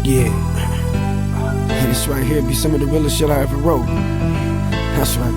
Yeah. And this right here be some of the realest shit I ever wrote. That's right.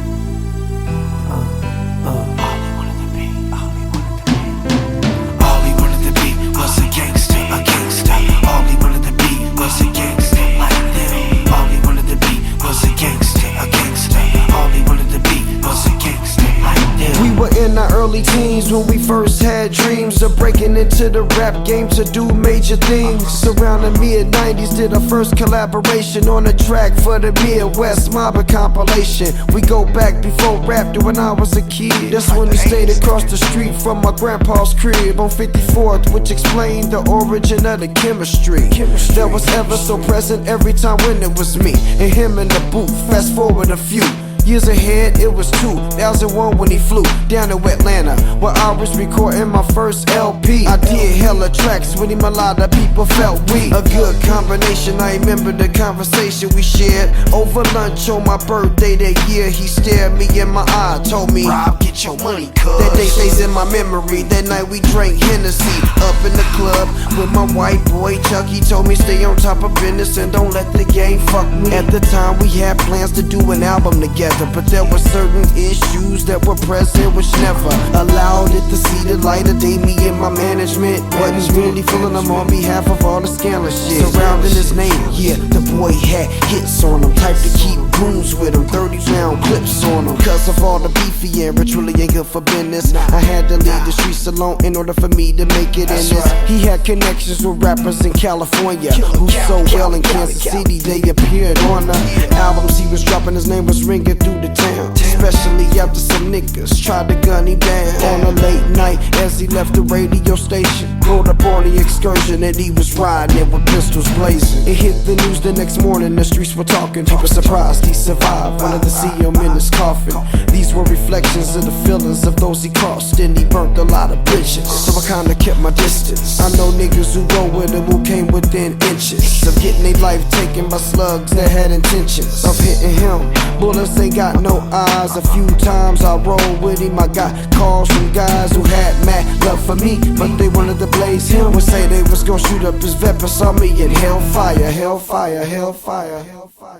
All he wanted to be was a gangster, a gangster. All he wanted to be was a gangster like them. All he wanted to be was a gangster, a gangster. All he wanted to be was a gangster like them. We were in our early teens when we first had dreams of breaking into the rap game to do major things. Around the mid-90s did our first collaboration on a track for the Midwest Mobber compilation. We go back before rap to when I was a kid. That's when we stayed across the street from my grandpa's crib on 54th, which explained the origin of the chemistry that was ever so present every time when it was me and him in the booth. Fast forward a few years ahead, it was 2001 when he flew down to Atlanta, where I was recording my first LP. I did hella tracks with him, a lot of people felt we a good combination. I remember the conversation we shared over lunch on my birthday that year. He stared me in my eye, told me, "Rob, get your money, cuz." That day stays in my memory. That night we drank Hennessy up in the club with my white boy Chuck. He told me stay on top of business and don't let the game fuck me. At the time we had plans to do an album together, but there were certain issues that were present which never allowed it to see the light of day. Me and my management wasn't really feeling him on behalf of all the scandalous shit surrounding his name. Yeah, the boy had hits on him, type to keep goons with him, 30-round clips on him. Cause of all the beef he had, which really ain't good for business. I had to leave the streets alone in order for me to make it in this. He had connections with rappers in California who so well in Kansas City they appeared on the albums he was dropping. His name was ringing through the town, especially after some niggas tried to gun him down on a late night as he left the radio station. Rolled up on the excursion and he was riding it with pistols blazing. It hit the news the next morning, the streets were talking. People surprised he survived, wanted to see him in his coffin. These were reflections of the feelings of those he crossed, and he burnt a lot of bridges, so I kinda kept my distance. I know niggas who go with him who came within inches of getting their life taken by slugs that had intentions of hitting him. Bullets ain't got no eyes. A few times I rolled with him, I got calls from guys who had mad love for me, but they wanted to blaze him. Would say they was gonna shoot up his vet, but saw me in hellfire, hellfire, hellfire, hellfire.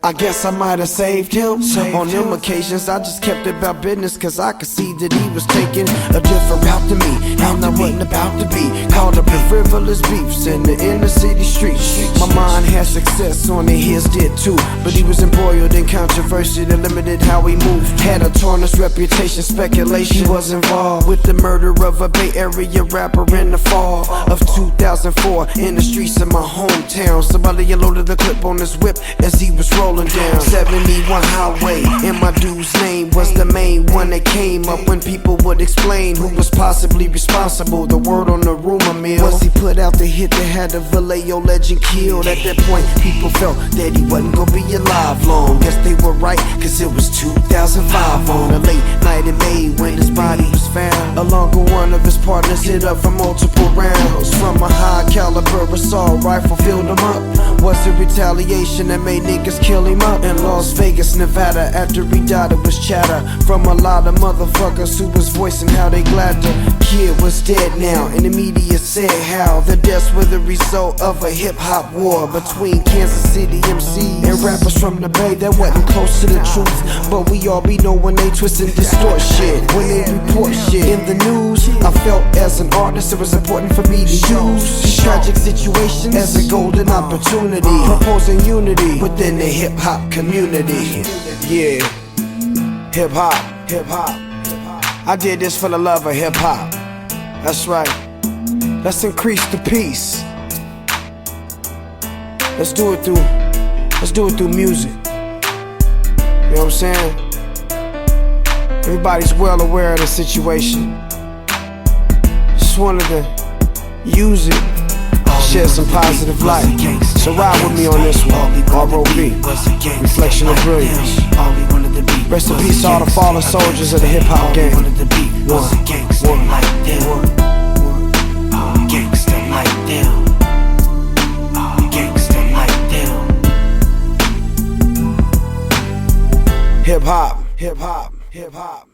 I guess I might have saved him. On them occasions I just kept about business, cause I could see that he was taking a different route to me, and I wasn't about to be caught up in frivolous beefs in the inner city streets. My mind had success on it, his did too, but he was embroiled in controversy that limited how he moved. Had a tarnished reputation, speculation was involved with the murder of a Bay Area rapper in the fall of 2004 in the streets of my hometown. Somebody unloaded the clip on his whip as he was rolling down 71 highway, and my dude's name was the main one that came up when people would explain who was possibly responsible. The word on the rumor mill was he put out the hit that had the Vallejo legend killed. At that point people felt that he wasn't gonna be alive long. Guess they were right, cause it was 2005 on a late night in May when his body was found, along with one of his partners hit up for multiple rounds from a high caliber assault rifle. Filled him up. Was it retaliation that made niggas kill him up in Las Vegas, Nevada? After he died it was chatter from a lot of motherfuckers who was voicing how they glad the kid was dead now, and the media said how the deaths were the result of a hip-hop war between Kansas City MCs and rappers from the Bay that wasn't close to the truth. But we all be knowing they twist and distort shit when they report shit in the news. I felt as an artist it was important for me to use these tragic situations as a golden opportunity, proposing unity within the hip-hop community. Yeah, hip-hop, hip-hop. I did this for the love of hip-hop. That's right. Let's increase the peace. Let's do it through music. You know what I'm saying? Everybody's well aware of the situation. Just wanted to use it, shed some positive light. So ride with me on this one. R.O.B, reflection of brilliance. Rest in peace to all the fallen soldiers of the hip-hop game. Hip-hop, hip-hop, hip-hop.